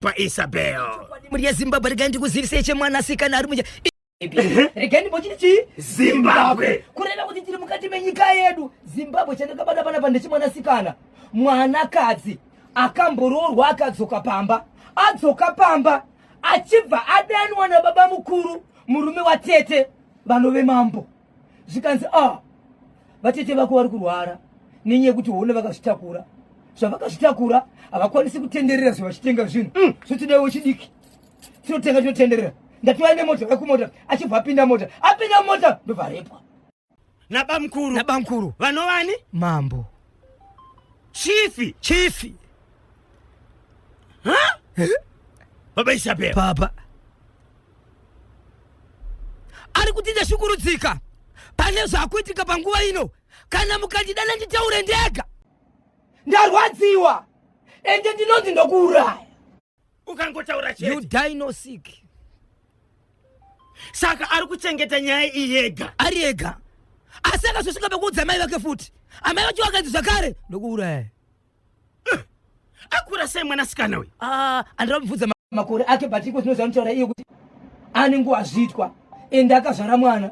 pa Isabel muri ya Zimbabwe regendi kuzivise chemwana sikana ari munje regendi bochiti Zimbabwe kureva kuti tiri mukati menyika yedu Zimbabwe chandakabada pana pande chimwana sikana mwana kadzi akambororwa akadzoka pamba achibva adanwa na baba mukuru murume wa tete vanove mambo zvikanzi vatete vako vari kurwara nenyaya kuti hone vakazvitakura zvavakazvitakura havakwanisi kutenderera zvavachitenga zvinhu sotidawo chidiki tinotenderera ndatiwa nemota vekumota achibva apinda mota ndobvarepwa nabamukuru vanovani mambo chifi baba Isabel baba ari kutinde shukurudzika pane zvakuitika panguva ino kana mukandidana nditaure ndega ndarwadziwa ende ndinonzi ndokuuraya ukangotaura chete you die no sick saka ari kuchengeta nyaya iyega ari ega asi akazosvika pekuudza mai vake futi amai vacho vakanzi zvakare ndokuuraya akura sei mwanasikana uyu andira mubvudza makore ake batiko zvinozva nitaura iye kuti ane nguva zvitwa ende akazvara mwana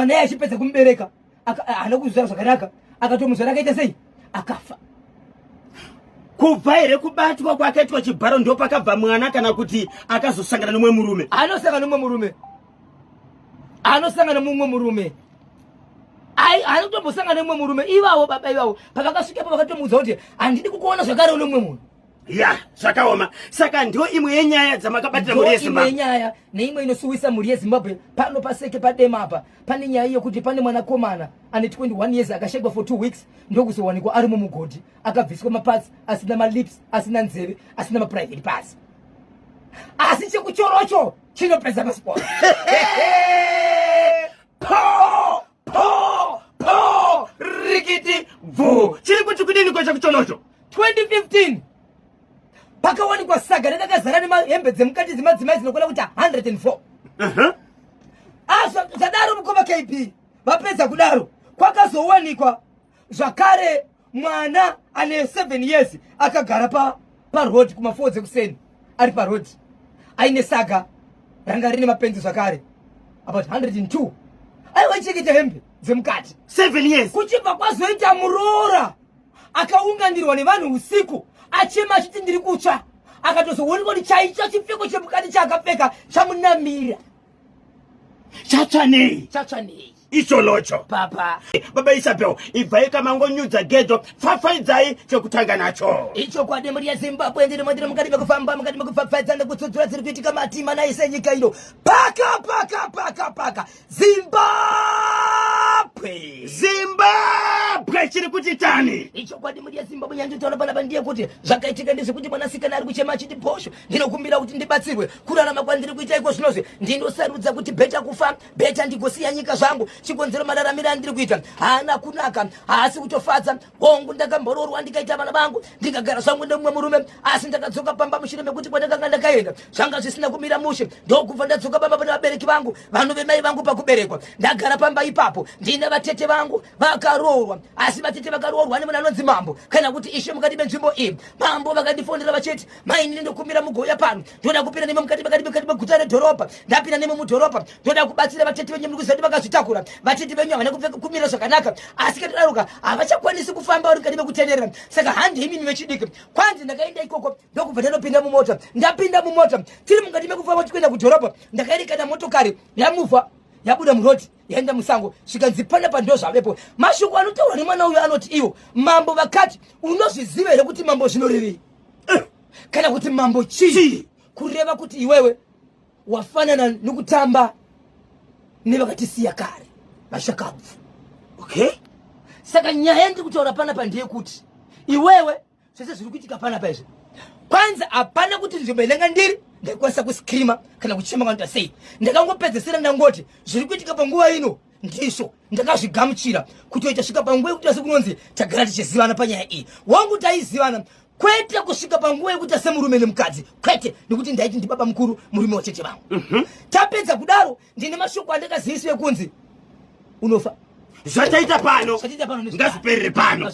iye achipedza kumubereka haana kuzvara zvakanaka akatomuzvara akaita sei akafa kubva here kubatwa kwakaitwa chibharo ndo pakabva mwana kana kuti akazosangana nomwe murume anosangana mumwe murume haana kutombosangana nemumwe murume ivavo baba ivavo pavakasvikepo vakatomudza kuti handidi kukuona zvakare unomwe munhu ya zvakaoma saka ndio imwe yenyaya dzamakabatira mhuri yeZimbabwe yenyaya neimwe inosuwisa mhuri yeZimbabwe pano paseke padema apa pane nyaya yokuti pane mwanakomana ane 21 years akashekwa for 2 weeks ndokuzowanikwa ari mumugodhi akabviswa mapatsi asina malips asina nzeve asina maprivate parts asi chekuchorocho chinopedza pasipoti rikiti bvu chiri kuti kudini kwechekuchorocho 2015 pakawanikwa saga rakazara nemahembe dzemukati dzemadzimai dzinokwana kuti 104 zvadaro mukoma KB vapedza kudaro kwakazowanikwa zvakare mwana ane 7 years akagara parod kuma4 dzekuseni ari parod aine saga ranga rine mapenzi zvakare about 102 aiwaichengeta hembe dzemukati 7 years kuchibva kwazoita muroora akaunganirwa nevanhu usiku achema achiti ndiri kutsva akatozoonekwa kuti chaicho chipfeko chemukati chaakapfeka chamunamira chatsva nei icholocho baba Isabel ibvai kamangonyudza gedzo pfapfaidzai chekutanga nacho icho kwade muri yeZimbabwe ndiri mukati mekufamba mukati mekupfapfaidza nekutsudzura dziri kuitika matima naise nyika ino paka Zimbabwe chiri kuti tani icho kwade muri yeZimbabwe nyandotaura panapa ndiye kuti zvakaitika ndezvekuti mwanasikana ari kuchema achiti posho ndinokumbira kuti ndibatsirwe kurarama kwandiri kuita iko zvinozve ndindosarudza kuti bheta kufa bheta ndigosiya nyika zvangu chikonzero mararamiro andiri kuita haana kunaka haasi kutofadza hongu ndakambororwa ndikaita vana vangu ndikagara zvangu nemumwe murume asi ndakadzoka pamba mushure mekuti kwandakanga ndakaenda zvanga zvisina kumira mushe ndokubva ndadzoka pamba pane vabereki vangu vanhu vemai vangu pakuberekwa ndagara pamba ipapo ndine vatete vangu vakaroorwa asi vatete vakaroorwa nemunhu anonzi mambo kana kuti ishe mukati menzvimbo iyi mambo vakandifondera vachiti maini ndinokumira mugoya pano ndoda kupinda nemi mukati meguta redhorobha ndapinda nemi mudhorobha ndoda kubatsira vatete venyu muri kuzati vakazvitakura vatete venyu havana kumira zvakanaka asi kadaruka havachakwanisi kufamba vari mukati mekutenderera saka handi imini vechidiki kwanzi ndakaenda ikoko ndokubva ndinopinda mumota ndapinda mumota tiri mukati mekufamba tichienda kudhorobha ndakaerekana motokari yamuvha yabuda muroti yaenda musango svikanzi panapa ndo zvavepo mashoko anotaura nemwana uyu anoti iwo mambo vakati unozviziva here kuti mambo zvinorevei kana kuti mambo chii kureva kuti iwewe wafanana nekutamba nevakatisiya kare vashakabvu saka nyaya yandiri kutaura panapa ndeyekuti iwewe zvese zviri kuitika panapa izvi kwanza hapana kuti nzvimbo inanga ndiri ndaikwanisa kusikrima kana kuchema kanoita sei ndakangopedzesera ndangoti zviri kuitika panguva ino ndizvo ndakazvigamuchira kuti ichasvika panguva yekuti asi kunonzi tagara tichizivana panyaya iyi wangu taizivana kwete kusvika panguva yekuti semurume nemukadzi kwete nekuti ndaiti ndi baba mukuru murume watete vangu tapedza kudaro ndine mashoko andakaziviswe kunzi unofa zvataita pano ngazviperere pano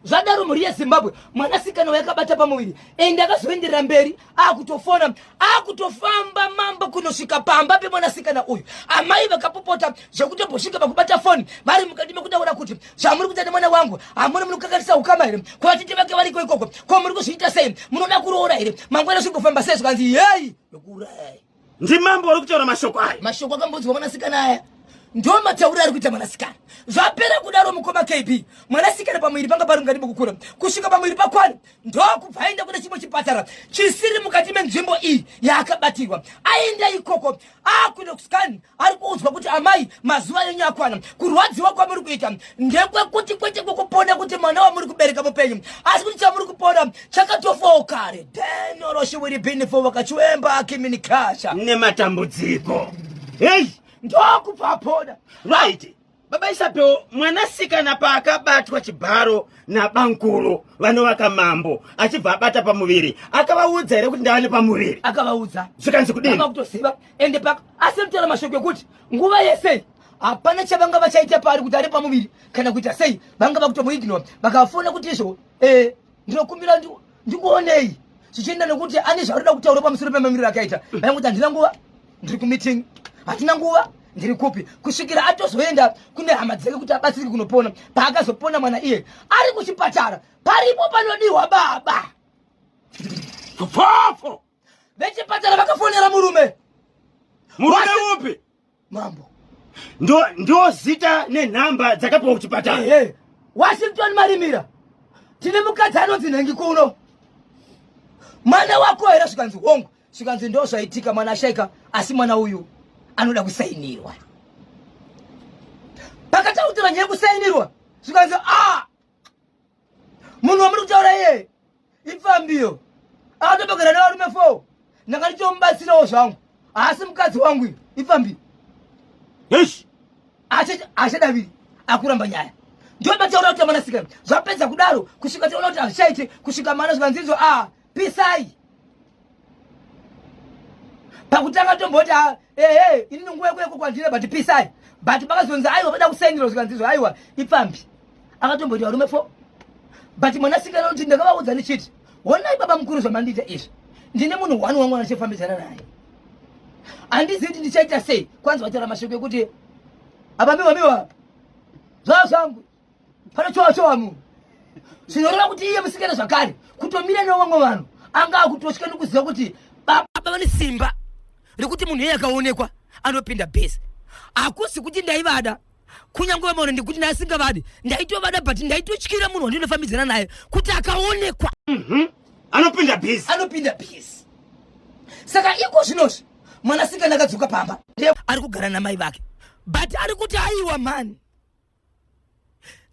zvadaro mhuri yeZimbabwe mwanasikana yakabata pamuviri ende akazoenderera mberi akutofona akutofamba mambo kunosvika pamba pemwanasikana uyu. Amai vakapopota zvekutombosvika pakubata foni vari mukati mekudaura kuti zvamuri kuita nemwana wangu hamuna muri kukakatisa ukama here, kuvatete vake variko ikoko, ko muri kuzviita sei, munoda kuroora here, mangwana zvingofamba sei, zvikanzi yei yokuurayai. Ndimambo uri kutaura mashoko aya. Mashoko akambodzwa mwanasikana aya ndo matauro ari kuita mwanasikana. Zvapera kudaro mukoma KB mwanasikana pamwiri panga pari mukati mokukura kusvika pamwiri pakwani ndo kubva aenda kune chimwe chipatara chisiri mukati menzvimbo iyi yaakabatirwa. Aenda ikoko akuenda kuskani ari kuudzwa kuti amai mazuva enyu akwana, kurwadziwa kwamuri kuita ndekwekuti kwete kwekupona kuti mwana wamuri kubereka mupenyu, asi kuti chamuri kupona chakatofawo kare. Denoroshi wiri bhinifo vakachiwemba kiminikasha nematambudziko. Hey, ndokupapona right. Baba Isabel, mwanasikana paakabatwa chibharo nabankulu vanovaka mambo achibva abata pamuviri akavaudza here kuti ndavane pamuviri? Akavaudza. Zvikanzi kudini? Akakutoziva ende paka asi mutaura mashoko ekuti nguva yese hapana chavanga vachaita pari kuti ari pamuviri kana kuita sei, vanga vakutomuignora vakafona kuti izvo ndinokumbira ndikuonei zvichienda nekuti ane zvaarida kutaura pamusoro pemamiro akaita. Vainguti handina nguva, ndiri kumiting, hatina nguva, ndiri kupi, kusvikira atozoenda kune hama dzake kuti abatsirike kunopona. Paakazopona mwana iye ari kuchipatara paripo panodiwa baba. Kupofo Vechipatara vakafonera murume. Murume upi? Mambo. Ndo zita nenhamba dzakapiwa kuchipatara. Washington Marimira, tine mukadzi anonzi Nhengi kuno. Mwana wako here zvikanzi hongu, zvikanzi ndo zvaitika mwana ashaika, asi mwana uyu anoda kusainirwa. Pakatautira nyaya kusainirwa zvikanzi munhu wamuri kutaura iye ipfambiyo akatopegera nevarume 4 ndakatichomubatsirawo zvangu, asi mukadzi wangu iyo ipfambiyo. Yes. Achadaviri akuramba nyaya ndio bataura kuti mwanasikana zvapedza kudaro kusvika taona kuti azvichaiti kusvika mana zvikanzizo pisai pakutanga tomboti ini nguva yekueko kwandire but pisai, but pakazonzi aiwa vada kusainirwa zvikanzizo aiwa ipfambi akatomboti varume 4 but mwanasikana kuti ndakavaudza ndichiti honai baba mukuru zvamandiita izvi, ndine munhu 1 wangu anachifambidzana naye, handizivi kuti ndichaita sei. Kwanza vatara mashoko ekuti abamiwa zvazvangu panochowa munhu zvinoreva kuti iye musikana zvakare kutomira nevamwe vanhu anga akutosvika nekuziva kuti baba vane simba rekuti munhu iye akaonekwa anopinda bhesi. Hakusi kuti ndaivada kunyange vamaona ndikuti naasingavadi ndaitovada but ndaitotyira munhu wandinofambidzana naye kuti akaonekwa anopinda bhesi. Saka iko zvinozvi mwanasikana akadzoka pamba ari kugara namai vake but ari kuti aiwa mani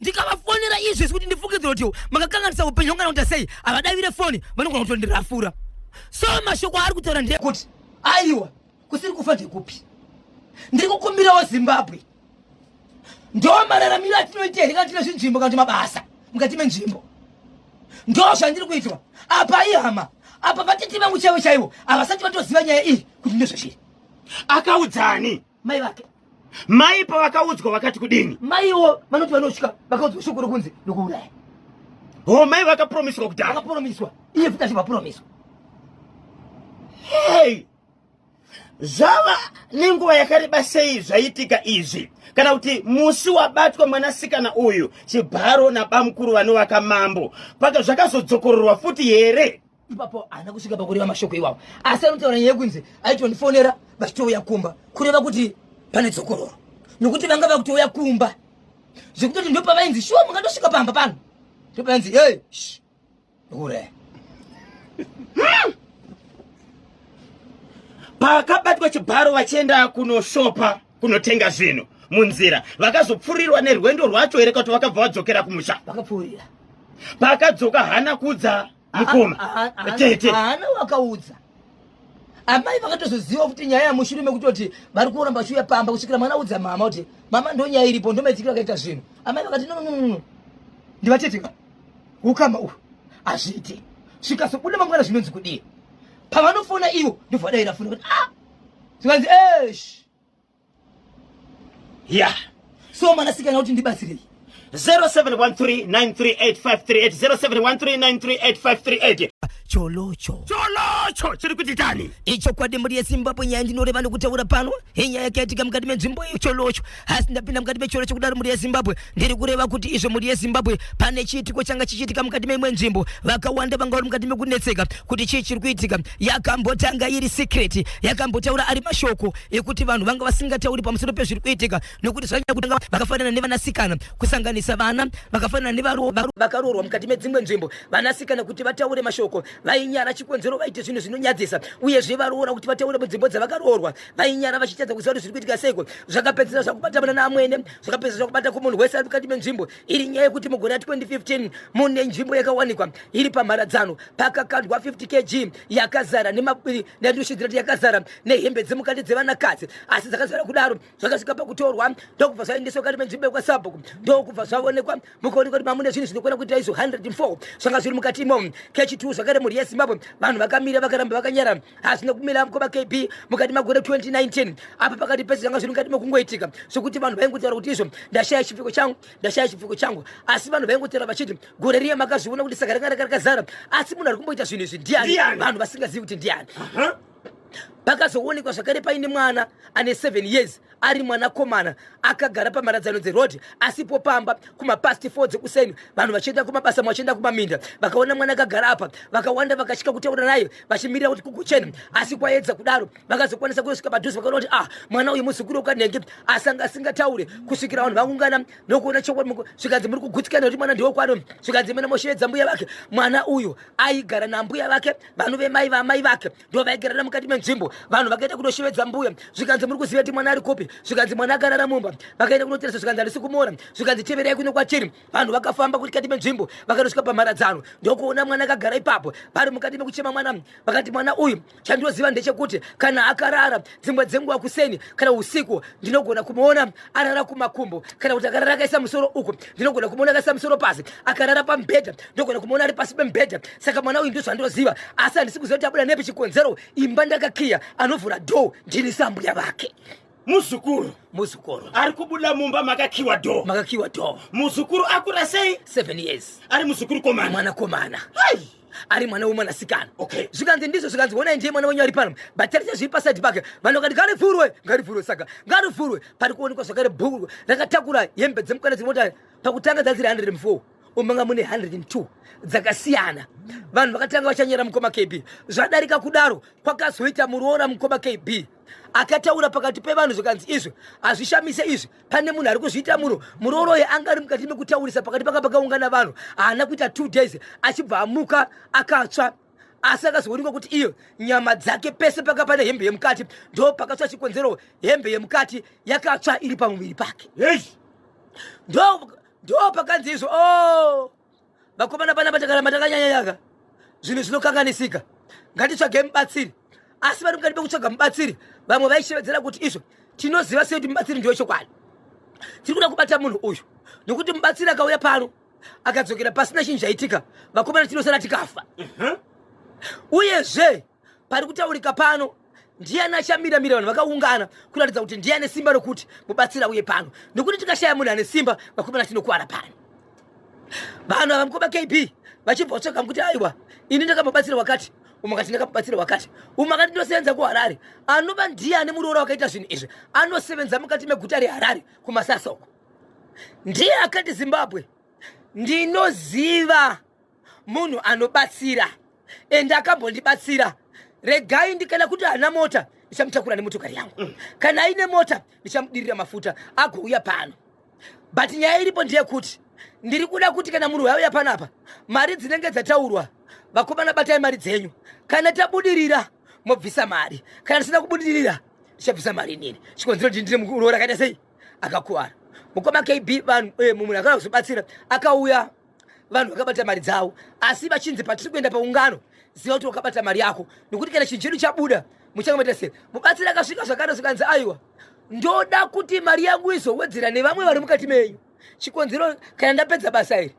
ndikavafonera izvi kuti ndifungidzira kuti makakanganisa upenyu hwangana kuita sei, havadavire foni vanogona kutondirafura. So mashoko ari kutaura ndekuti aiwa kusiri kufa ndekupi, ndiri kukumbirawo Zimbabwe ndo mararamiro atinoita here kana tine zvinzvimbo kana kuti mabasa mukati menzvimbo ndo zvandiri kuitwa apa ihama apa vatete vangu chaivo chaivo havasati vatoziva nyaya iyi kuti ndezvachiri. Akaudzani Mai vake? Mai pavakaudzwa vakati kudini? Maiwo vanoti vanosvika vakaudzwa shoko rokunzi ndokuuraya. Mai vakapromiswa kudhara? Vakapromiswa, iye futi achivapromiswa. Hey, zvava nenguva yakareba sei zvaitika izvi, kana kuti musi wabatwa mwanasikana uyu chibharo nabamukuru vanovaka mambo paka zvakazodzokororwa futi here? Ipapo haana kusvika pakureva mashoko iwawo, asi anotaura nyaya yekunzi aitondifonera vachitouya kumba kureva kuti pane dzokororo nokuti vanga vakutouya kumba zvekutoti ndo pavainzi shuwa mungandosvika pamba pano ndo pavainzi ndokuuraya. Pakabatwa chibharo vachienda kunoshopa kunotenga zvinhu munzira vakazopfurirwa nerwendo rwacho here kuti vakabva vadzokera kumusha? Vakapfuurira. Pakadzoka hana kudza mukoma tete hana wakaudza. Amai vakatozoziva kuti nyaya yamushurume kutoti vari kuramba vachiuya pamba kusvikira mwana udza mama kuti mama ndo nyaya iripo ndomaitikira akaita zvinhu. Amai vakati no ndivatetika ukama uhu hazviiti svikazobuda mangwana zvinonzi kudii. Pavanofona ivo ndobva vadaira funa kuti zvikanzi ya so mwanasikana kuti ndibatsirei 0713938538 0713938538 cholocho chiri kuti tani icho kwadi muri yeZimbabwe nyaya ndinoreva nokutaura pano inyaya yakaitika mukati menzvimbo yecholocho asi ndapinda mukati mecholocho kudaro muri yeZimbabwe ndiri kureva kuti izvo muri yeZimbabwe pane chiitiko changa chichiitika mukati memwe nzvimbo vakawanda vanga vari mukati mekunetseka kuti chii chiri kuitika yakambotanga iri secret yakambotaura ari mashoko ekuti vanhu vanga vasingatauri pamusoro pezviri kuitika nokuti zvanyanya kutanga vakafanana nevanasikana kusanganisa vana vakafanana nevakaroorwa mukati medzimwe nzvimbo vanasikana kuti vataure mashoko vainyara chikonzero vaite zvinhu zvinonyadzisa uyezve varoora kuti vataure munzvimbo dzavakaroorwa vainyara vachitadza kuziva kuti zviri kuitika seiko zvakapedzisira zvakubata muna naamwene zvakapedzisira zvakubata kumunhu wese ari mukati menzvimbo iri nyaya yekuti mugore ra2015 mune nzvimbo yakawanikwa iri pamharadzano pakakandwa 50 kg yakazara nendushidhirati yakazara nehembe dzemukati dzevanakadzi asi dzakazara kudaro zvakasvika pakutorwa ndokubva zvaendeswa mukati menzvimbo yekwaSABHU ndokubva zvaonekwa mukaonekwa kuti mamune zvinhu zvinokwana kuita izvo 104 zvanga zviri mukati imomo kechi2 zvakare muri yeZimbabwe vanhu vakamira vakaramba vakanyara hazvina kumira mukoma KB mukati magore 2019 apa pakati pese zvanga zviri mukati mekungoitika zvokuti vanhu vaingotaura kuti izvo ndashaya chipfiko changu asi vanhu vaingotaura vachiti gore riye makazviona kuti saka ranga rakazara asi munhu ari kumboita zvinhu izvi ndiani vanhu vasingazivi kuti ndiani pakazoonekwa zvakare paine mwana ane 7 years ari mwanakomana akagara pamharadzano dzerodhi asipo pamba kumapast 4 dzekuseni vanhu vachienda kumabasa vachienda kumaminda vakaona mwana akagara apa vakawanda vakasvika kutaura naye vachimirira kuti kugochena asi kwaedza kudaro vakazokwanisa kusvika padhuze vakaona kuti mwana uyu muzukuru ukanenge asanga asingataure kusvikira vanhu vaungana nokuona chokwadi zvikanzi muri kugutsikana kuti mwana ndiwo kwano zvikanzi mena moshevedza mbuya vake mwana uyu aigara nambuya vake vanhu vemai vamai vake ndo vaigarana mukati menzvimbo vanhu vakaenda kundoshevedza mbuya zvikanzi muri kuziva kuti mwana ari kupi zvikanzi mwana akarara mumba vakaenda kunoteresa zvikanzi harisi kumora zvikanzi teverai kuno kwatiri vanhu vakafamba kuti kati menzvimbo vakandosvika pamharadzano ndokuona mwana akagara ipapo vari mukati mekuchema mwana vakati mwana uyu chandinoziva ndechekuti kana akarara dzimwe dzenguva kuseni kana usiku ndinogona kumuona arara kumakumbo kana kuti akarara akaisa musoro uku ndinogona kumuona akaisa musoro pasi akarara pamubhedha ndinogona kumuona ari pasi pemubhedha saka mwana uyu ndizvo andinoziva asi handisi kuziva kuti abuda nepi chikonzero imba ndakakiya anovhura dhoo ndini sambuya vake muzukuru ari kubuda mumba makakiwa dhoo muzukuru akura sei 7 years ari muzukuru komana mwanakomana ari mwana wemwanasikana okay zvikanzi ndizvo zvikanzi honai ndiye mwana wenyu ari pano bhatarisa zviri pasaidi pake vanhu vakati ngarivhurwe saka ngarivhurwe pari kuonekwa zvakare bhuru rakatakura hembe dzemukana dzinoti pakutanga dzaziri 104 umanga mune 102 dzakasiyana vanhu vakatanga vachanyera mukoma KB zvadarika kudaro kwakazoita muroora mukoma KB akataura pakati pevanhu zvikanzi izvi hazvishamise izvi pane munhu ari kuzviita murooroye anga ari mukati mekutaurisa pakati pakaungana vanhu haana kuita 2 days achibva amuka akatsva asi akazoonekwa kuti iyo nyama dzake pese paka pane hembe yemukati ndo pakatsva chikonzero hembe yemukati yakatsva iri pamuviri pake ndo pakanzi izvo vakomana pana patakaramba takanyanyayaka zvinhu zvinokanganisika ngatitsvage mubatsiri asi vari mukati mekutsvaga mubatsiri vamwe vaishevedzera kuti izvo tinoziva sei kuti mubatsiri ndiwo chokwadi tiri kuda kubata munhu uyu nokuti mubatsiri akauya pano akadzokera pasina chinhu chaitika vakomana tinosara tikafa uyezve pari kutaurika pano ndiani achamira vanhu vakaungana kuratidza kuti ndiani simba rokuti mubatsiri auye pano nokuti tikashaya munhu ane simba vakomana tinokuwara pano vanhu ava mukoma KB vachibva vatsvaga kuti aiwa ini ndakamubatsira wakati umakati ndakamubatsira wakati umakati ndinosevenza kuHarare anova ndiani muroora wakaita zvinhu izvi anosevenza mukati meguta reHarare kumasasa uko ndiye akati Zimbabwe ndinoziva munhu anobatsira ende akambondibatsira regai ndikana kuti hana mota ndichamutakura nemotokari yangu kana aine mota ndichamudirira mafuta agouya pano but nyaya iripo ndiye kuti ndiri kuda kuti kana munhu wauya panapa mari dzinenge dzataurwa vakomana batai mari dzenyu kana tabudirira mobvisa mari kana tisina kubudirira tichabvisa mari inini chikonzero ndindire muroora akaita sei akakuwara mukoma KB vanhu munhu akauya kuzobatsira akauya vanhu vakabata mari dzavo asi vachinzi patiri kuenda paungano ziva kuti wakabata mari yako nokuti kana chinhu chedu chabuda muchangoita sei mubatsiri akasvika zvakare zvikanzi aiwa ndoda kuti mari yangu izowedzera nevamwe vari mukati menyu chikonzero kana ndapedza basa iri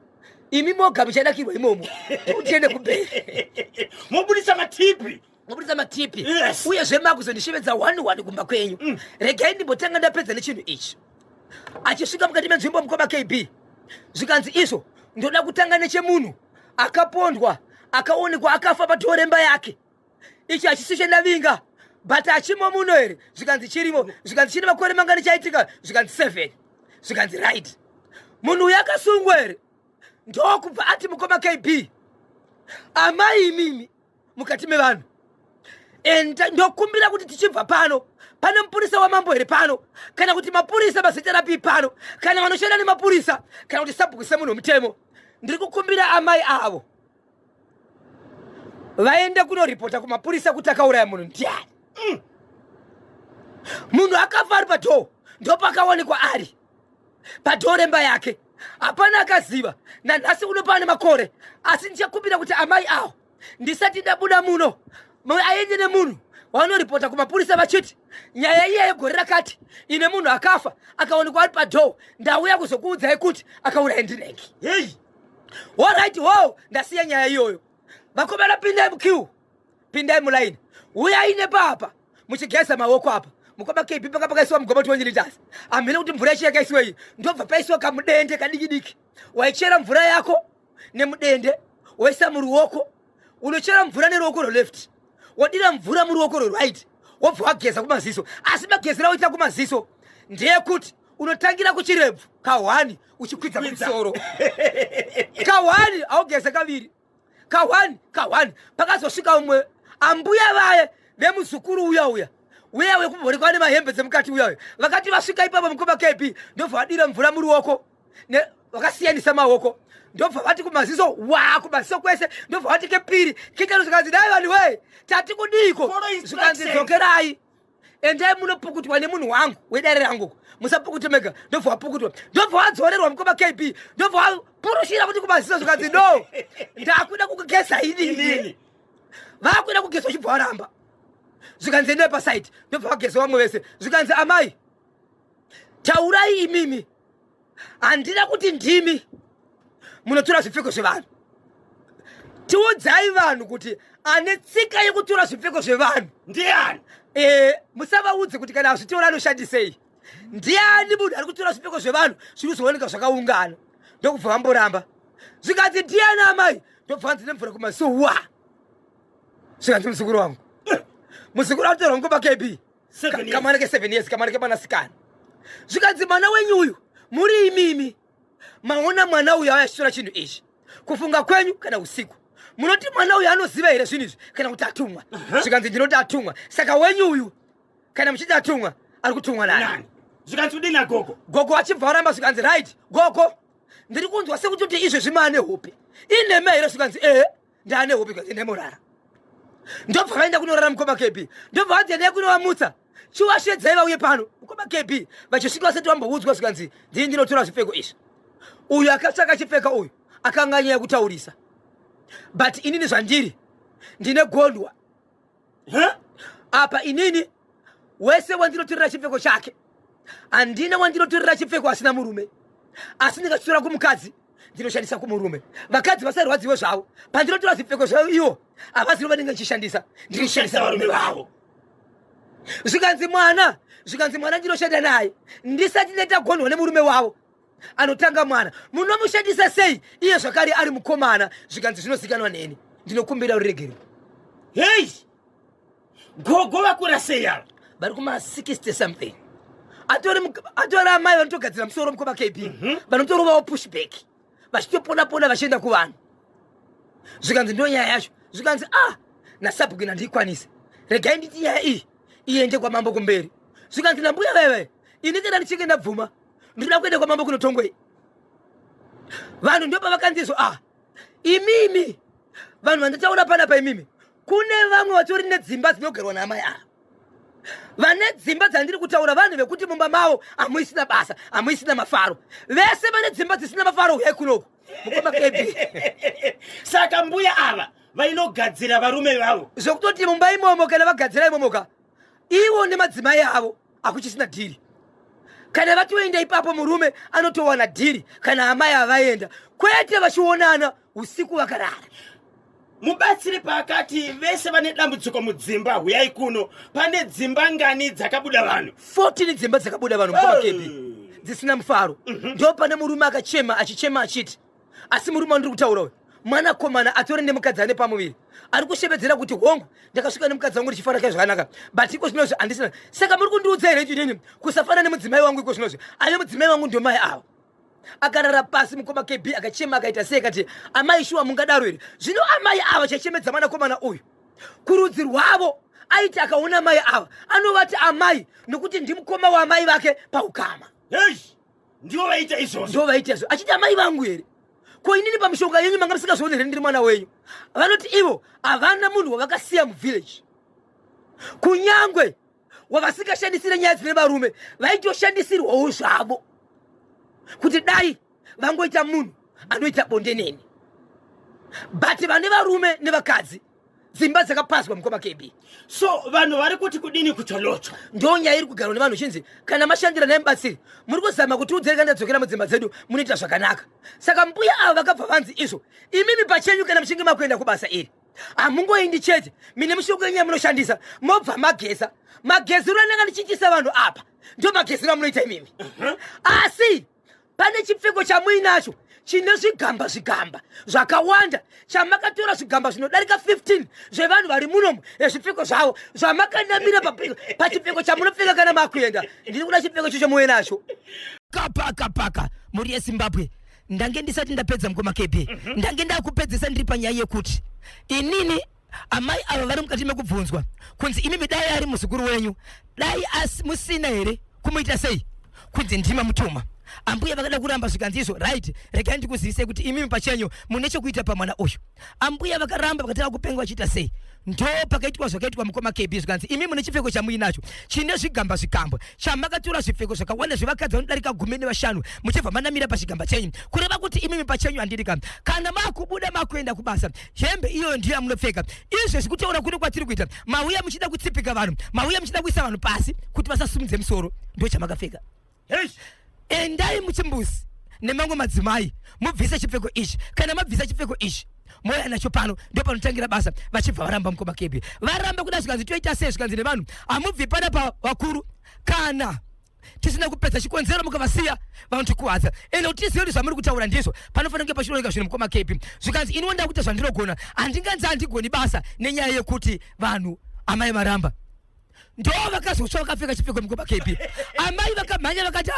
imi moga muchadakirwa imomo tiende kumberi mobudisa matipi uyezve makuzondishevedza 1 kumba kwenyu regai ndimbotanga ndapedza nechinhu ichi achisvika mukati menzvimbo mukoma KB zvikanzi izvo ndoda kutanga nechemunhu akapondwa akaonekwa akafa patoremba yake. Ichi hachisi chendavinga but achimo muno here zvikanzi chirimo. Zvikanzi chine makore mangani chaitika zvikanzi 7. Zvikanzi right munhu uyu akasungwa here ndokubva ati mukoma KB amai imimi mukati mevanhu. Ndokumbira kuti tichibva pano pane mupurisa wamambo here pano kana kuti mapurisa mazita rapi pano kana vanoshanda nemapurisa kana kuti sabhuku semunhu womutemo. Ndiri kukumbira amai avo vaende kunoripota kumapurisa kuti akauraya munhu ndiani. Munhu akafa ari padhoo ndopakaonekwa ari padhoo remba yake. Hapana akaziva nanhasi unopane makore asi ndichakumbira kuti amai avo ndisati ndabuda muno aende nemunhu vanoripota kumapurisa vachiti nyaya iya yegore rakati ine munhu akafa akaonekwa ari padhoo ndauya kuzokuudzai kuti akauraya ndineki. Hey, Alright, wow, ndasiya nyaya iyoyo. Vakomana pindai mukiu, pindai mulaini. Uyai nepapa, muchigeza maoko apa. Mukoma KB pakaiswa mugomoti wenyilitazi. Amene kuti mvura yakaiswa iyi ndobva paiswa kamudende kadiki-diki. Waichera mvura yako nemudende, waisa muruoko. Unochera mvura neruoko rweleft. Wadira mvura muruoko rweright. Wobva wageza kumaziso. Asi magezera woita kumaziso ndiye kuti unotangira kuchirebvu ka1 uchikwidza kumusoro. Ka1 augeze kaviri. Ka1 pakazosvika umwe ambuya vaye vemuzukuru uya wekumboreka nemahembe dzemukati uya vakati vasvika ipapo mukoma KB ndobva vadira mvura muruoko vakasiyanisa maoko ndobva vati kumaziso kumaziso kwese ndobva vati kepiri kikano zvikanzi dai vanhu we tati kudiko zvikanzi dzokerai endai munopukutwa nemunhu wangu wedare rangu musapukutwe mega ndobva wapukutwa ndobva wadzorerwa mukoma KB ndobva wapurushira kuti kumaziso zvikanzi no ndakuda kukugeza inini vakuda kugezwa chibva waramba zvikanzi endai pasaiti ndobva wagezwa vamwe vese zvikanzi amai taurai imimi handina kuti ndimi munotora zvipfeko zvevanhu. Tiudzai vanhu kuti ane tsika yekutora zvipfeko zvevanhu ndiani? Musavaudze kuti kana azvitora anoshandisei. Ndiani munhu ari kutora zvipfeko zvevanhu zvinozooneka zvakaungana ndokubva vamboramba. Zvikanzi ndiani amai ndobva vanzi nemvura kumazuwa. Zvikanzi muzukuru wangu muzukuru akutorwa mukoma KB kamwana ke7 years kamwana kemwanasikana. Zvikanzi mwana wenyu uyu muri imimi maona mwana uyu ayachitora chinhu ichi kufunga kwenyu kana usiku munoti mwana uyu anoziva here zvinhu izvi kana kuti atumwa. Zvikanzi ndinoti atumwa. Saka wenyu uyu kana muchiti atumwa ari kutumwa nani? Zvikanzi udina gogo achibva waramba. Zvikanzi right gogo ndiri kunzwa sekutoti izvezvi maane hope ineme here? Zvikanzi ndaane hope. Zvikanzi ndemurara ndobva vaenda kunorara mukoma KB ndobva vadzendai kunovamutsa chiwashedzai vauye pano mukoma KB vachisvika vasati vamboudzwa. Zvikanzi ndii ndinotora zvipfeko izvi. Uyu akatsvaka chipfeka uyu akanganya yekutaurisa but inini zvandiri ndine gondwa apa inini wese wandinotorera chipfeko chake handina wandinotorera chipfeko asina murume asi ndikachitora kumukadzi ndinoshandisa kumurume. Vakadzi vasarwadziwe zvavo pandinotora zvipfeko zvavo iwo havazino vanenge nchishandisa ndinoshandisa varume vavo. Zvikanzi mwana ndinoshanda naye ndisati ndeta gondwa nemurume wavo anotanga mwana munomushandisa sei iye zvakare ari mukomana. Zvikanzi zvinozikanwa neni ndinokumbira uregere. Hey, gogo vakura sei ava? Vari kuma 60 something. Atori amai vanotogadzira musoro mukoma KB vanotorovawo pushback vachitopona vachienda kuvanhu. Zvikanzi ndo nyaya yacho. Zvikanzi nasabhuku nandiikwanise regai nditi nyaya iyi iende kwamambo kumberi. Zvikanzi nambuya wewe ini kana ndichinge ndabvuma ndinoda kuenda kwamambo kunotongwei. Vanhu ndopa vakanzizvo imimi vanhu vandataura panapa imimi kune vamwe vatori nedzimba dzinogerwa naamai ava. Vane dzimba dzandiri kutaura vanhu vekuti mumba mavo hamuisina basa hamuisina mafaro. Vese vane dzimba dzisina mafaro uyai kunoko mukoma KB. Saka mbuya ava vainogadzira varume vavo zvokutoti mumba imomo kana vagadzira imomoka ivo nemadzimai avo hakuchisina dhiri. Kana vatoenda ipapo murume anotowana dhiri kana amai avaenda kwete vachionana usiku vakarara. mubatsiri pakati vese vane dambudziko mudzimba huyai kuno pane dzimba ngani dzakabuda vanhu 14 dzimba dzakabuda vanhu mukoma KB dzisina mfaro ndo pane murume akachema achiti asi murume ndiri kutaura mwana komana atore nemukadzi ane pamuviri ari kushepedzera kuti hongu ndakasvika nemukadzi wangu richifara kai zvakanaka but iko zvinozvi handisina saka muri kundiudza here chinini kusafana nemudzimai wangu iko zvinozvi ane mudzimai wangu ndio mai ava akarara pasi mukoma KB akachema akaita sei akati amai shuwa mungadaro here zvino amai ava chachemedza mwana komana uyu kurudzi rwavo aiti akaona mai ava anovati amai nokuti ndimukoma waamai vake paukama ndio vaita izvozvo ndio vaita izvo achiti amai vangu here ko inini pamishonga yenyu manga musingazvione here ndiri mwana wenyu vanoti ivo havana munhu wavakasiya muvillage kunyangwe wavasingashandisire nyaya dzine varume vaitoshandisirwawo zvavo kuti dai vangoita munhu anoita bonde neni but vane varume nevakadzi dzimba dzakapaswa mukoma KB so vanhu vari kuti kudini kutolotswa ndo nyaya iri kugarwa nevanhu chinzi kana mashandira naimubatsiri muri kuzama kuti udzere ndadzokera mudzimba dzedu munoita zvakanaka saka mbuya ava vakabva vanzi izvo imimi pachenyu kana muchinge makuenda kubasa iri hamungoindi chete mine mishonga yenyu yamunoshandisa mobva magezi urananga ndichiitisa vanhu apa ndo magezi ramunoita imimi asi pane chipfeko chamuinacho chine zvigamba zvakawanda chamakatora zvigamba zvinodarika 15 zvevanhu vari munomo ezvipfeko zvavo zvamakanamira pachipfeko chamunopfeka kana makuenda ndiri kuda chipfeko cho chamuwe nacho kapaka muri yeZimbabwe ndange ndisati ndapedza mukoma KB ndange ndakupedzisa ndiri panyaya yekuti inini amai ava vari mukati mekubvunzwa kunzi imimi dai ari muzukuru wenyu dai asi musina here kumuita sei kunzi ndima mutuma ambuya vakada kuramba zvikanzi izvo right regai ndikuzivise kuti imimi pachenyu mune chekuita pamwana uyu ambuya vakaramba vakatanga kupenga vachiita sei ndo pakaitwa zvakaitwa mukoma KB zvikanzi imimi mune chipfeko chamuinacho chine zvigamba chamakatora zvipfeko zvakawanda zvevakadzi vanodarika 15 muchibva manamira pachigamba chenyu kureva kuti imimi pachenyu handiri kana makubuda makuenda kubasa hembe iyo ndiyo yamunopfeka izvezvi kutaura kune kwatiri kuita mauya muchida kutsipika vanhu mauya muchida kuisa vanhu pasi kuti vasasumudze musoro ndo chamakapfeka endai muchimbuzi nemamwe madzimai mubvise chipfeko ichi kana mabvisa chipfeko ichi moya nacho pano ndio panotangira basa vachibva varamba mukoma KB varamba kuda zvikanzi toita sei zvikanzi nevanhu amubvi pana pa vakuru kana tisina kupedza chikonzero mukavasiya vanotikuwadza ende kuti tizive kuti zvamuri kutaura ndizvo panofanira kunge pachinooneka zvinhu mukoma KB zvikanzi inoonda kuita zvandinogona handinganzi handigoni basa nenyaya yekuti vanhu amai varamba ndo vakazosva vakapfeka chipfeko mukoma KB amai vakamhanya vakati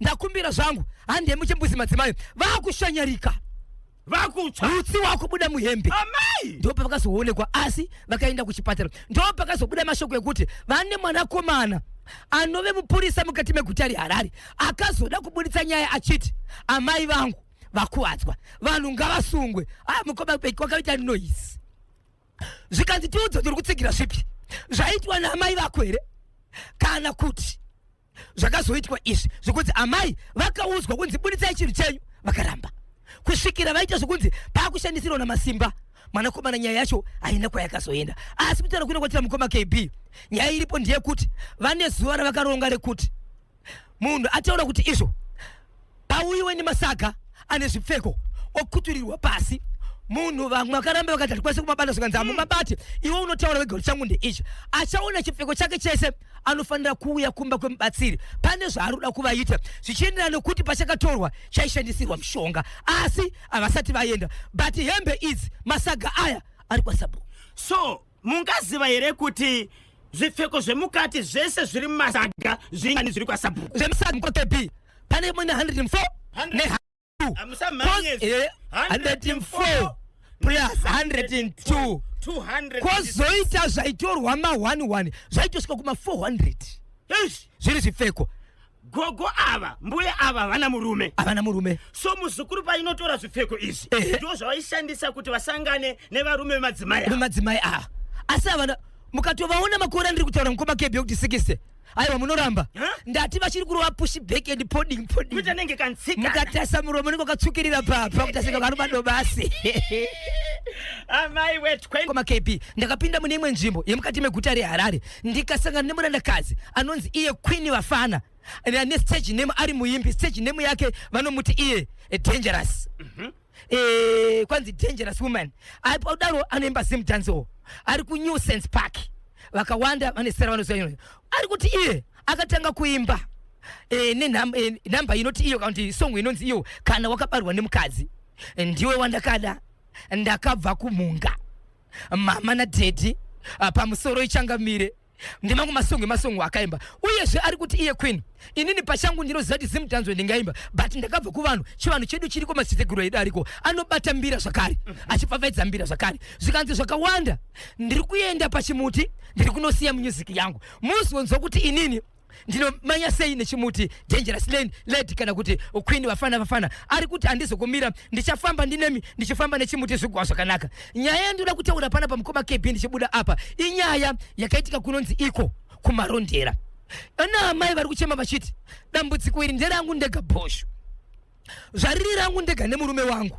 ndakumbira zvangu handie muchimbuzi madzimai vakushanyarika utsi wakubuda muhembe ndo pavakazoonekwa asi vakaenda kuchipatara ndo pakazobuda mashoko ekuti vane mwanakomana anove mupurisa mukati meguta reHarare akazoda kubuditsa nyaya achiti amai vangu vakuwadzwa vanhu ngavasungwe mukoma KB kwakaita noise zvikanzi tiudze kuti uri kutsigira zvipi zvaitwa naamai vako here kana kuti zvakazoitwa izvi zvokunzi amai vakaudzwa kunzi buditsai chinhu chenyu vakaramba kusvikira vaita zvokunzi paakushandisirwa namasimba mwanakomana nyaya yacho haina kwayakazoenda asi kutaura kuno kwatira mukoma KB nyaya iripo ndeyekuti vane zuva ravakaronga rekuti munhu ataura kuti izvo pauyiwe nemasaga ane zvipfeko okuturirwa pasi munhu vamwe vakaramba vakati hatikwanisi kumabata zvikanzi hamumabati iwe unotaura wega kuti changu ndeichi achaona chipfeko chake chese anofanira kuuya kumba kwemubatsiri pane zvaaroda kuvaita zvichienderana nekuti pachakatorwa chaishandisirwa mushonga asi havasati vaenda but hembe idzi masaga aya ari kwasabhuku so mungaziva here kuti zvipfeko zvemukati zvese zviri mumasaga zvingani zviri kwasabhuku zvemusaga mukoma KB pane mune 104 ne 104 plus 102 kozoita zvaitorwa ma11 zvaitosvika kuma 400 zviri zvipfeko gogo ava mbuya ava havana murume so muzukuru painotora zvipfeko izvi ndo zvavaishandisa kuti vasangane nevarume vemadzimai ava asi havana mukatovaona makore andiri kutaura mukoma KB yokuti 60 aiwa munoramba ndati vachiri kurova push back and podding kuita nenge kantsika mukatasa muromo nenge wakatsukirira papa kutasika kanobado basi amai wetwe koma KB ndakapinda mune imwe nzvimbo yemukati meguta reHarare ndikasangana nemurandakadzi anonzi iye Queen Vafana ane stage name ari muimbi stage name yake vanomuti iye Dangerous kwanzi Dangerous Woman aipodaro anoimba zimdanzo ari ku New Sense Park vakawanda vane sera vanozoino ari kuti iye akatanga kuimba namba inoti iyo kuti song inonzi iyo kana wakabarwa nemukadzi ndiwe wandakada ndakabva kumunga mama na daddy pamusoro ichangamire ndimangu masongo akaimba uyezve ari kuti iye queen inini pachangu ndinozati zimutanzwe ndingaimba but ndakabva kuvanhu chivanhu chedu chiriko madzitegulo edu ariko anobata mbira zvakare achipfapfaidza mbira zvakare zvikanzi zvakawanda ndiri kuenda pachimuti ndiri kunosiya music yangu muzonzwa kuti inini ndinomanya sei nechimuti dangerous lady kana kuti queen vafana ari kuti handizokumira ndichafamba ndinemi ndichifamba nechimuti zvigwa zvakanaka nyaya yandoda kutaura pana pamukoma KB ndichibuda apa inyaya yakaitika kunonzi iko kumarondera ana amai vari kuchema vachiti dambudziko iri nderangu ndega bhosho zvariri rangu ndega nemurume wangu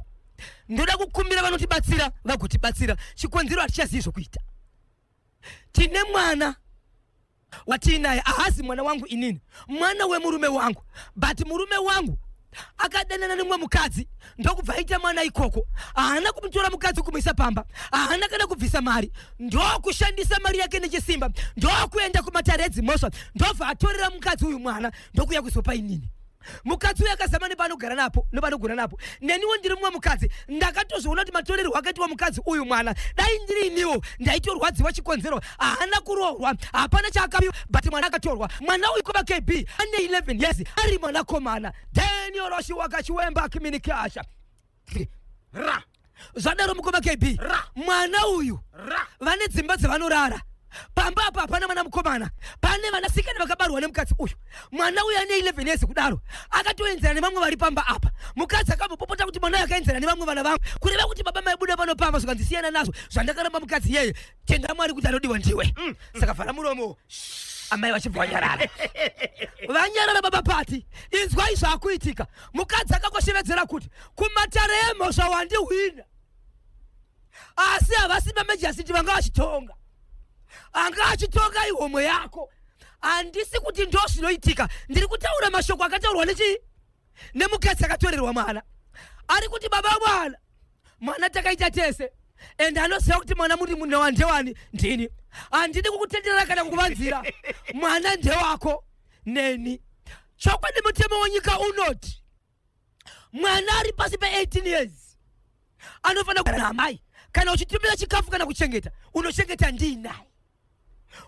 ndoda kukumbira vanotibatsira vagotibatsira chikonzero hatichazivi zvokuita tine mwana watinaye ahasi mwana wangu inini mwana wemurume wangu but murume wangu akadanana nemwe mukadzi ndokubva aita mwana ikoko haana kumutora mukadzi kumuisa pamba haana kana kubvisa mari ndokushandisa mari yake nechisimba ndokuenda kumataredzi mosva ndobva atorera mukadzi uyu mwana ndokuya kuzopa inini mukadzi uyu akazama nepanogara napo neniwo ndiri mumwe mukadzi ndakatozvoona kuti matorerwo akaitwa mukadzi uyu mwana dai ndiri iniwo ndaitorwadziwa chikonzero haana kurohwa hapana chaakabiwa but mwana akatorwa mwana uyu koma KB ane 11 years ari mwana komana Daniel Roshi wakachiwemba kiminikasha zvadaro mukoma KB mwana uyu vane dzimba dzevanorara pamba apa hapana mwana mukomana pane vanasikana vakabarwa nemukadzi uyu mwana uyu ane 11 years kudaro akatoenzana nevamwe vari pamba apa mukadzi akambopopota kuti mwana akaenzana nevamwe vana vangu kureva kuti baba maibuda panopamba zvikanzisiyana nazvo zvandakaramba mukadzi yeye tenda mwari kuti anodiwa ndiwe saka vhara muromo amai vachibva vanyarara baba pati inzwai zvaakuitika mukadzi akakoshevedzera kuti kumatare emhosva wandihwina asi havasi mamejasiti vanga vachitonga anga achitonga ihomwe yako handisi kuti ndo zvinoitika ndiri kutaura mashoko akataurwa nemukadzi akatorerwa mwana ari kuti baba mwana takaita tese ende anoziva kuti mwana muri munhu wandewani ndini handidi kukutenderera kana kukuvanzira mwana ndewako neni chokwadi mutemo wenyika unoti mwana ari pasi pe18 years anofanira kugara naamai kana uchitumira chikafu kana kuchengeta unochengeta ndinaye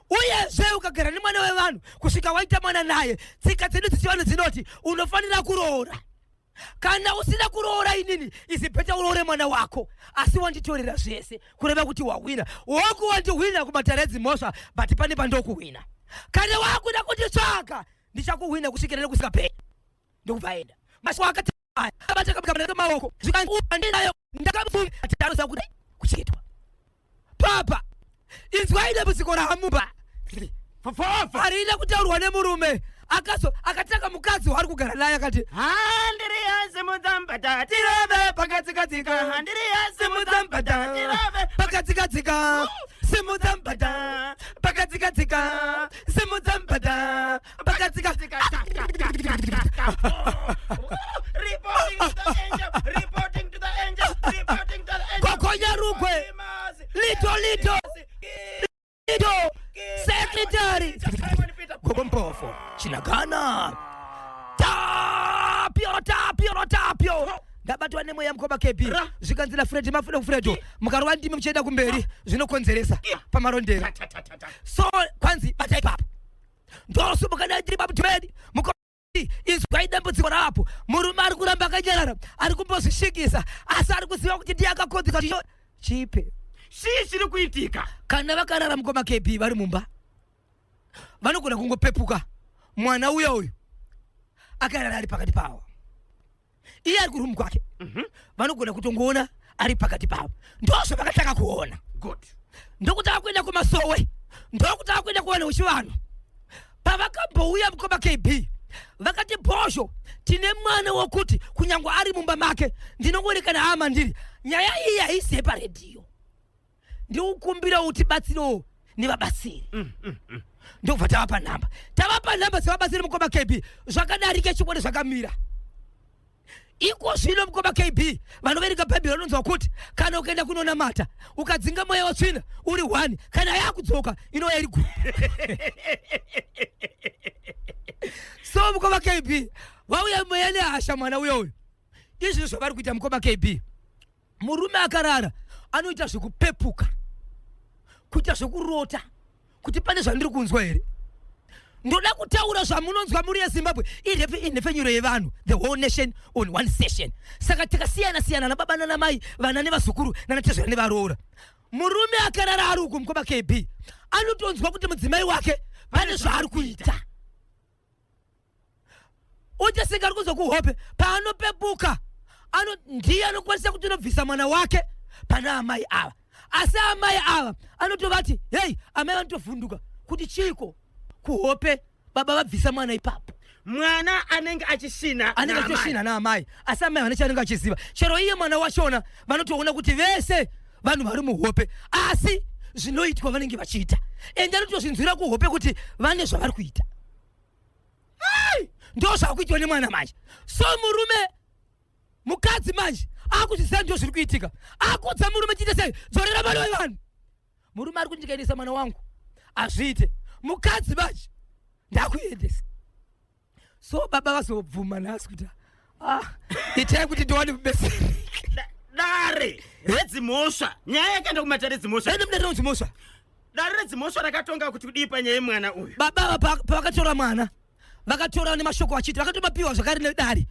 uyezve ukagara nemwana wevanhu kusvika waita mwana naye tsika dzedu dzechivanhu dzinoti unofanira kuroora kana usina kuroora inini izibheta uroore mwana wako asi wanditorera zvese kureva kuti wahwina woku wandihwina kumataredzi mhosva but pane pandokuhwina kana wakuda kunditsvaka ndichakuhwina kusvikira nekusvika pe ndokubva enda masi wakatabata maoko zvikandinayo ndakamufunga atanoziva kuti kuchetwa papa inzwai dambudziko rahamumba arina kutaurwa nemurume akatanga mukadzi waari kugara naye akati handiri yazi mudzambata tirave pakadzikadzika handiri yazi mudzambata tirave pakadzikadzika simudzambata pakadzikadzika simudzambata pakadzikadzika reporting to the angel kokonya rugwe lito secretary gogompofo chinagana tapyo ndabatwa nemweya mukoma KB zvikanzira Fred mafuna kufredo mukarwa ndimi muchienda kumberi zvinokonzeresa pamarondero so kwanzi batai papo ndosumuka ndiri pabutwedi izwai dambudziko rapo murume ari kuramba akanyarara ari kumbozvishingisa asi ari kuziva kuti ndiye akakodzeka chipe chii chiri kuitika kana vakarara mukoma KB vari mumba vanogona kungopepuka mwana uyu akarara ari pakati pavo iye ari kurumu kwake vanogona kutongoona ari pakati pavo ndozvo vakatanga kuona good ndokutaka kuenda kumasowe ndokutaka kuenda kuwana uchivanhu pavakambouya mukoma KB vakati bhosho tine mwana wokuti kunyangwa ari mumba make ndinongoonekana hama ndiri nyaya iyi haisiye paredhiyo ndikukumbira kuti batsiro nevabatsiri ndokubva tavapa nhamba dzevabatsiri mukoma KB zvakadarike chikwadi zvakamira iko zvino mukoma KB vanoverenga bhaibheri vanonzwa kuti kana ukaenda kunonamata ukadzinga mweya watsvina uri 1 kana yakudzoka inouya iri guru so mukoma KB wauya muyene asha mwana uyo izvi zvavari kuita mukoma KB murume akarara anoita zvekupepuka kuita zvekurota kuti pane zvandiri kunzwa here ndoda kutaura zvamunonzwa muri yeZimbabwe inhefenyuro yevanhu the whole nation on one session saka takasiyana nababa nanamai vana nevazukuru nanatezvera nevaroora murume akarara ari uku mukoma KB anotonzwa kuti mudzimai wake pane zvaari kuita uchasingari kunzwa kuhope paanopepuka ndiye anokwanisa kuti unobvisa mwana wake pana amai ava asi amai ava anotovati hei amai vanotovhunduka kuti chiko kuhope baba vabvisa mwana ipapo mwana anenge achishina naamai asi amai vane chanenge achiziva chero iye mwana wachona vanotoona kuti vese vanhu vari muhope asi zvinoitwa vanenge vachiita ende anotozvinzwira kuhope kuti vane zvavari kuita ndo zvakuitwa nemwana manje so murume mukadzi manje akuzviziva ndo zviri kuitika akudza murume chiite sei dzorera mwana wevanhu murume ari kundikaendesa mwana wangu azviite mukadzi manje ndakuendesa so baba vazobvuma nhasi kuti itai kuti ndiwane kubeseri dare redzimhosva nyaya yakaenda kumata redzimhosva redzimhosva dare redzimhosva rakatonga kuti kudii panyaya yemwana uyu baba pavakatora mwana vakatora nemashoko vachiti vakatomapiwa zvakare nedare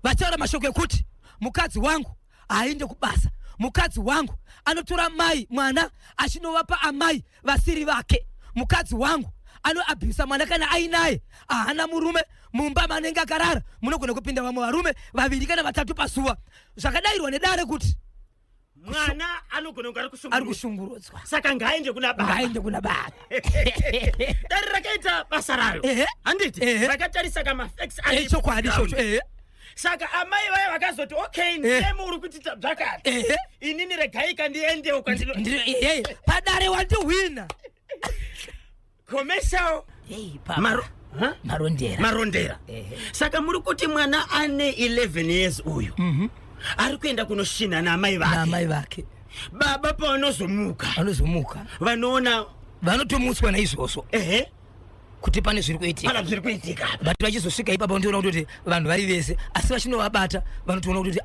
vataura mashoko ekuti mukadzi wangu aende kubasa mukadzi wangu anotora mai mwana achinovapa amai vasiri vake mukadzi wangu anoabhisa mwana kana ainaye haana murume mumba manenge akarara munogona kupinda vamwe varume vaviri kana vatatu pazuva zvakadairwa nedare kuti mwana anogona kunge ari kushungurudzwa saka ngaende kuna baba dare rakaita basa rayo handiti rakatarisa kamafex chokwadi chocho saka amai vaya vakazoti okay ndemu uri kuita zvakati inini regaika ndiendewo padare wandihwina commercial marondera saka muri kuti mwana ane 11 years uyu ari kuenda kunoshina naamai vake baba pavanozomuka vanoona vanotomutswa naizvozvo kuti pane zviri kuitika but vachizosvika ipapo ndiona kuti vanhu vari vese asi vachinovabata vanotoona kuti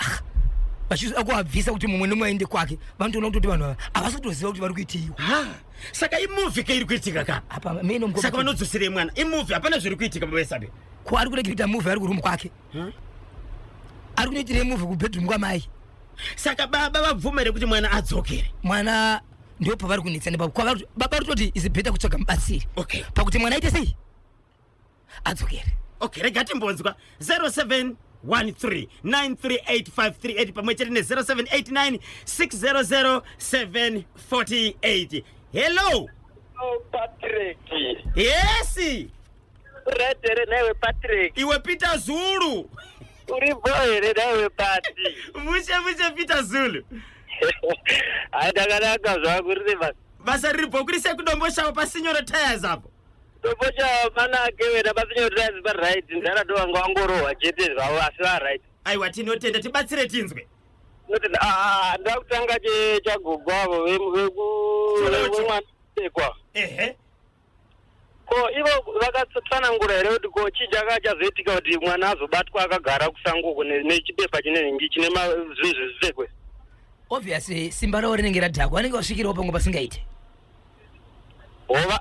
vachiakuvabvisa kuti mumwe nemwe aende kwake vanotoona kuti vanhu ava havasatoziva kuti vari kuitiwa saka imovhi keiri kuitika saka vanodzosere mwana imovhi hapana zviri kuitika babesabe ko ari kurege kuita movhi ari kurumu kwake ari kunoitire movhi kubhedroom kwamai saka baba vabvumere kuti mwana adzokere mwana ndio pavari kunitsa nebaba baba rutoti is better kutsvaga mubatsiri pakuti mwana aite sei adzokere rega timbonzwa 0713938538 pamwe chete ne0789600748 hello Patrick yes redere newe Patrick iwe Peter Zulu uri boyere newe Pati mushe Peter Zulu aidakadaka zvakuri basa riripo kuri sekudomboshawo pasinyoro tires apo domboshawo manake wena pasinyoro tires right ndarado wanga wangorohwa chete zvavo asi varight aiwa tinotenda tibatsire tinzwe ndakutanga chagogo avo vemwanaekwa ko ivo vakatsanangura here kuti ko chii chakachazoitika kuti mwana azobatwa akagara kusango nechipepa chinenhingi chine zvinhu zvezvipfekwe obviously simba ravo rinenge radhakwa vanenge vasvikirawo pango pasingaite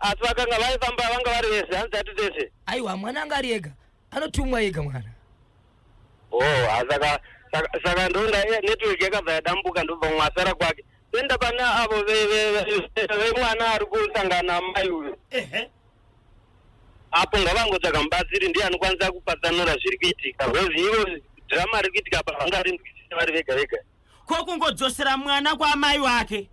asi vakanga vaifamba vanga vari vese hanzi ati tese aiwa mwana anga ari ega anotumwa ega mwana saka ndonda network yakabva yadambuka ndobva mwasara kwake toenda pane avo vemwana ari kusangana mai uyu apo ngavangotsvaga mubatsiri ndiye anokwanisa kupatsanura zviri kuitika bcause ivo dhirama riri kuitika pa vanga rinzwisisa vari vega vega ko kungodzosera mwana kwaamai wake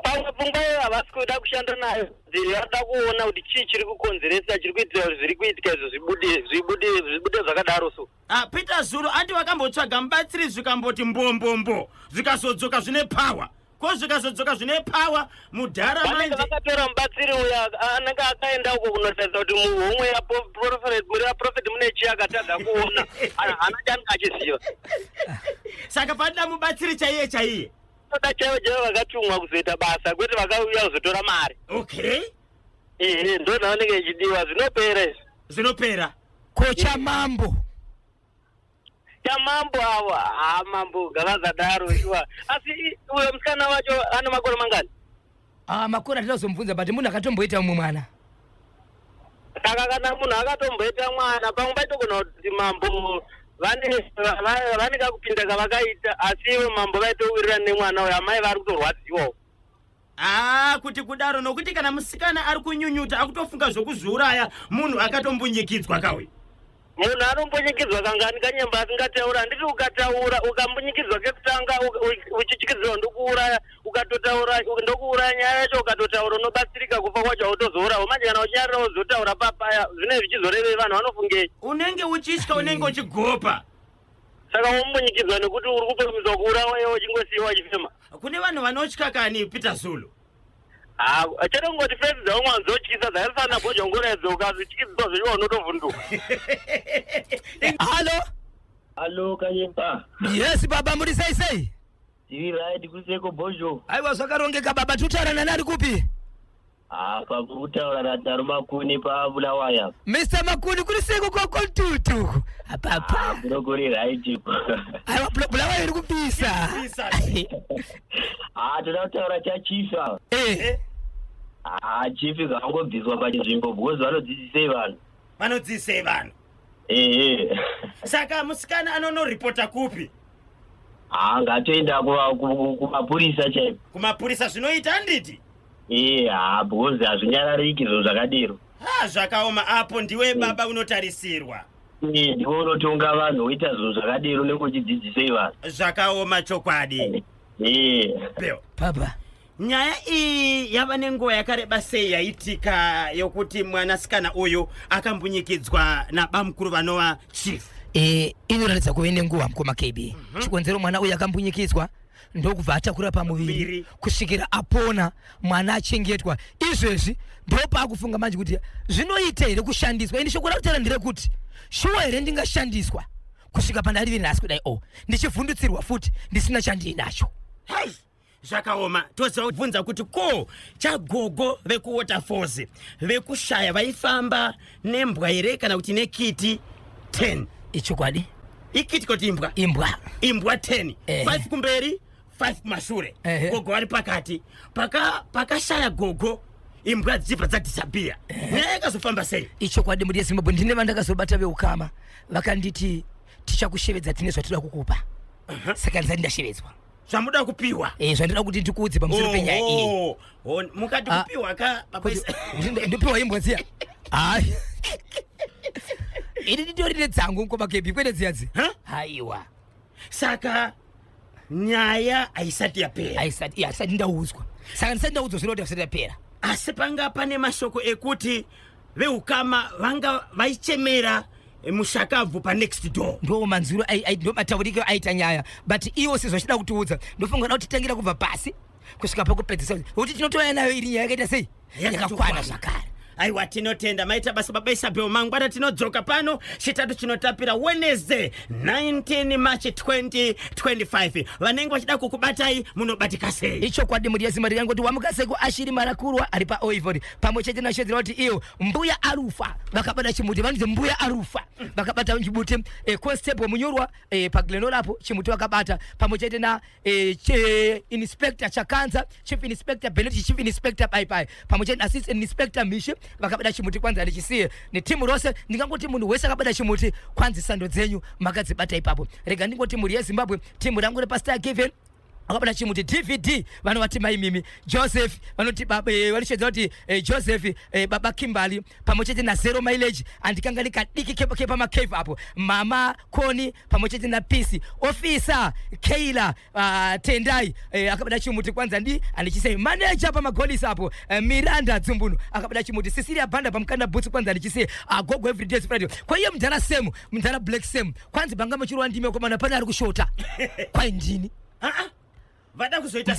pamwe pfungwa iyo havasi kuda kushanda nayo vada kuona kuti chii chiri kukonzeresa chiri kuitira kuti zviri kuitika izvo zvibude zvakadaro so Peter Zulu andi vakambotsvaga mubatsiri zvikamboti mbombombo zvikazodzoka zvine power ko zvikazodzoka zvine power mudhara manje vakatora mubatsiri uya anenge akaenda uko kunotarisa kuti muhomwe yaprofeti mune chii akatadza kuona hana change achiziva saka padida mubatsiri chaiye toda chaivo vakatumwa kuzoita basa kwete vakauya kuzotora mari ndo naoneke ichidiwa zvinopera izvi. Zinopera. Kocha mambo. Chamambo awa, mambo gavazadaro iwa. Asi uyo msikana wacho ana makore mangani? Makore atazomubvunza but munhu akatomboita umwe mwana. Saka kana munhu akatomboita mwana pamwe paitogona kuti mambo vane kakupinda kavakaita asi iwe mambo vaitowirira nemwana uyo amai vari kutorwadziwawo. Kuti kudaro nokuti kana musikana ari kunyunyuta akutofunga zvokuzviuraya munhu akatombunyikidzwa kawe. Munhu anombunyikidzwa kangani kanyamba asingataura handiti ukataura ukambunyikidzwa kekutanga uchityikiridzwa ndokuuraya ukatotaura ndokuuraya nyaya yacho ukatotaura unobatsirika kufa kwacho autozourawo manje kana uchinyarira wozotaura papaya zvine zvichizorevei vanhu vanofungei unenge uchitya unenge uchigopa saka wombunyikidzwa nekuti uri kupemiswa kuurawa iwe uchingosiyiwa achifema kune vanhu vanotya kani Peter Zulu chatongoti fesi dzaumwe anzotyisa dzakafanana bhozhongoredzo ukazvityisidzwa zvichiwa unotovhunduka. Halo Kanyemba. Yes baba muri sei? Tiri right kuseko bhozho. Aiwa zvakarongeka baba tutaurana nani kupi? Pakutaura na Tarumakuni pa Bulawaya. Mr. Makuni kuri seko kwa kontutu. Papa. Brokoli right. Aiwa Bulawaya iri kupisa. Tunataura cha chifa. Chifi kangobviswa pachizvimbo because vanodzidzisei vanhu. Saka musikana anonoripota kupi? Ngatoenda kumapurisa chaipo. Kumapurisa zvinoita handiti? Because hazvinyarariki zvinhu zvakadero. Zvakaoma apo ndiwe baba unotarisirwa. Ndiwe unotonga vanhu woita zvinhu zvakadero nekuchidzidzisei vanhu. Zvakaoma chokwadi. Baba. Nyaya iyi yava nenguva yakareba sei yaitika yokuti mwanasikana uyu akambunyikidzwa nabamukuru vanova chief. Inoratidza kuve nenguva mukoma KB. Chikonzero mwana uyu akambunyikidzwa ndokubva atakura pamuviri kusvikira apona mwana achengetwa. Izvezvi ndopa akufunga manje kuti zvinoita here kushandiswa. Ini shoko rakutaura nderekuti shuwa here ndingashandiswa kusvika pandari viri nhasi kudai ndichivhundutsirwa futi ndisina chandinacho. Zvakaoma toziva kubvunza kuti ko chagogo vekuwaterfalls vekushaya vaifamba nembwa here kana kuti nekiti 10. Ichokwadi ikiti kuti imbwa 10 5 kumberi 5 kumashure. Gogo vari pakati pakashaya gogo imbwa dzibva dzadisappear. Nyaya yakazofamba sei? Ichokwadi muri yeZimbabwe ndine vandakazobata veukama vakanditi tichakushevedza tine zvatoda kukupa. Saka ndashevedzwa zvamuda kupiwa zvandinoda kuti ndikuudze pamusoro penyaya iyi. Mukati kupiwa ka ndopiwa imbwa dziya. Ini nditorine dzangu mukoma KB kwete dziyadzi. Haiwa saka nyaya haisati yapera. Haisati ndaudzwa saka ndisati ndaudzwa zvinoda kusati yapera. Asi panga pane mashoko ekuti veukama vanga vaichemera mushakabvu pa next door. Ndo manzuro ndo matauriko aita nyaya but iwo sizvachida kutiudza ndofunga kuti titangira kubva pasi kusvika pakupedzisa kuti tinotoya nayo iri nyaya yakaita sei yakakwana zvakare. Aiwa tinotenda maita basa baba Isabel mangwana tinodzoka pano chitatu chinotapira Wednesday 19 March 2025 vanenge vachida kukubatai munobatika sei. Ichokwadi muri yeZimbabwe yangu kuti wamukaseko ashiri marakurwa ari pa Oivori pamwe chete nashedzera kuti iyo mbuya arufa vakabata chimuti vanoti mbuya arufa vakabata chimuti constable munyorwa pa Glenorapo chimuti vakabata pamwe chete na inspector Chakanza chief inspector Benedict chief inspector Pai pamwe chete assistant inspector Mishi vakabata chimuti kwanza alichisiye ni timu rose ndingangoti munhu wese akabata chimuti kwanzi sando dzenyu makadzibata ipapo. Rega ndingoti muri yeZimbabwe timu rangu repastor Kevin akabata chimuti DVD vanovati maimimi Joseph vanoti baba vanishedza kuti Joseph baba Kimbali pamwe chete na Zero Mileage andikanga likadiki kepa macave apo mama Koni pamwe chete na Peace officer Keila Tendai akabata chimuti kwanza ndi andichisei manager pa magolisi apo Miranda Dzumbunu akabata chimuti Cecilia Banda pamkanda boots kwanza andichisei agogo everyday Friday kwa hiyo mndana Sam mndana Black Sam kwanza bangama chirwa ndime kwa maana pana ari kushota kwa ndini vada kuzoita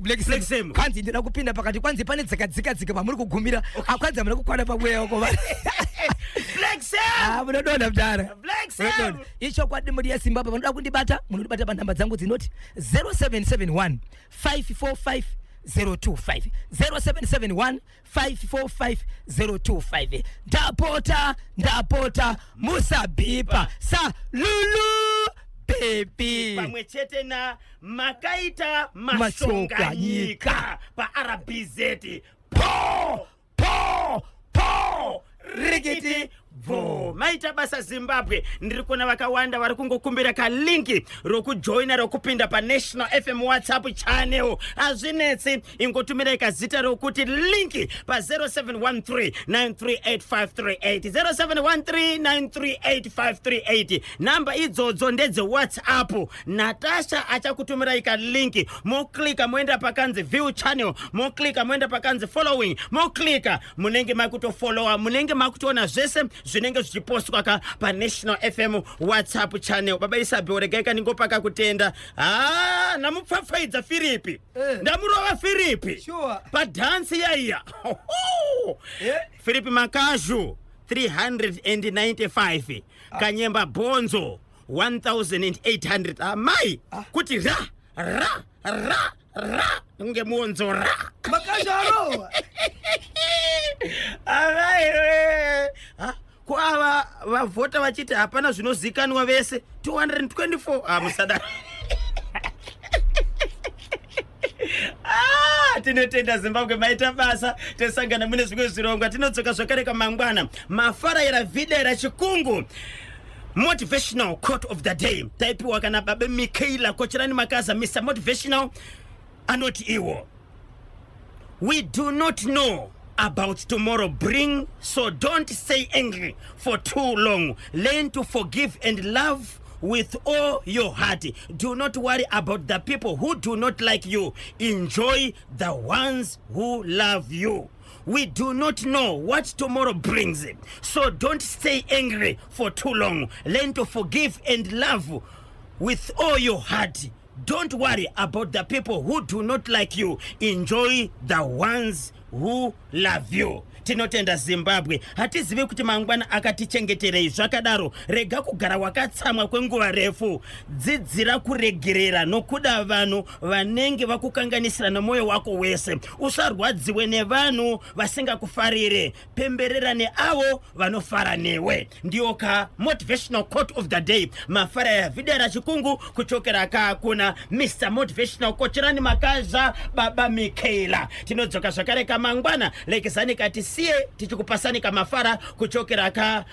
Black Sam kwanzi ndina kupinda pakati kwanzi pane dzika pamuri kugumira akwanza mura kukwana pabweya uko bari Black Sam munodona mdara Black Sam icho kwadi muri yeZimbabwe vanoda kundibata munodibata pa namba dzangu dzinoti 0771 545 025 0771 545 025. Ndapota musabipa sa Lulu baby pamwe chete na Makaita Mashonganyika pa RBZ po rigiti vo maita basa Zimbabwe. Ndiri kuona vakawanda vari kungokumbira ka linki rokujoina rokupinda pa National FM WhatsApp channel. Azvinetsi, ingotumirai kazita rokuti linki pa 0713938538 0713938538. namba idzodzo ndedze WhatsApp. Natasha achakutumirai ka linki, moklika moenda pakanzi view channel, moklika moenda pakanzi following, moklika munenge makutofollowa, munenge makutoona zvese zvinenge zvichipostwa ka pa National FM WhatsApp channel. Baba Isabel regaika ningopaka kutenda. Namupfapfaidza Philipi. Ndamurova Philipi. Sure. Pa dance yaiya. Philipi Makazhu 395. Kanyemba Bonzo 1800. Amai kuti ra nge monzo ra Makazhu kwava vavhota vachiti hapana zvinozikanwa vese 224 musada. Tinotenda Zimbabwe maita basa, tesangana mune zvimwe zvirongwa. Tinodzoka zvakare kamangwana mafaraira vida ra chikungu motivational quote of the day taipiwa kana babe Mikaela Kocherani Makaza. Mr. Motivational anoti iwo, we do not know about tomorrow bring, so don't stay angry for too long. Learn to forgive and love with all your heart. Do not worry about the people who do not like you. Enjoy the ones who love you. We do not know what tomorrow brings, so don't stay angry for too long. Learn to forgive and love with all your heart. Don't worry about the people who do not like you. Enjoy the ones who love you. Tinotenda Zimbabwe. Hatizivi kuti mangwana akatichengeterei. Zvakadaro rega kugara wakatsamwa kwenguva refu. Dzidzira kuregerera nokuda vanhu vanenge vakukanganisira nomoyo wako wese. Usarwadziwe nevanhu vasingakufarire. Pemberera neavo vanofara newe. Ndiyo ka motivational quote of the day. Mafara ya vida ra chikungu kuchokera ka kuna Mr. Motivational Kocherani Makaza baba Mikaela. Tinodzoka zvakare kamangwana lekesani kati siye tichikupasani kamafara kuchokera ka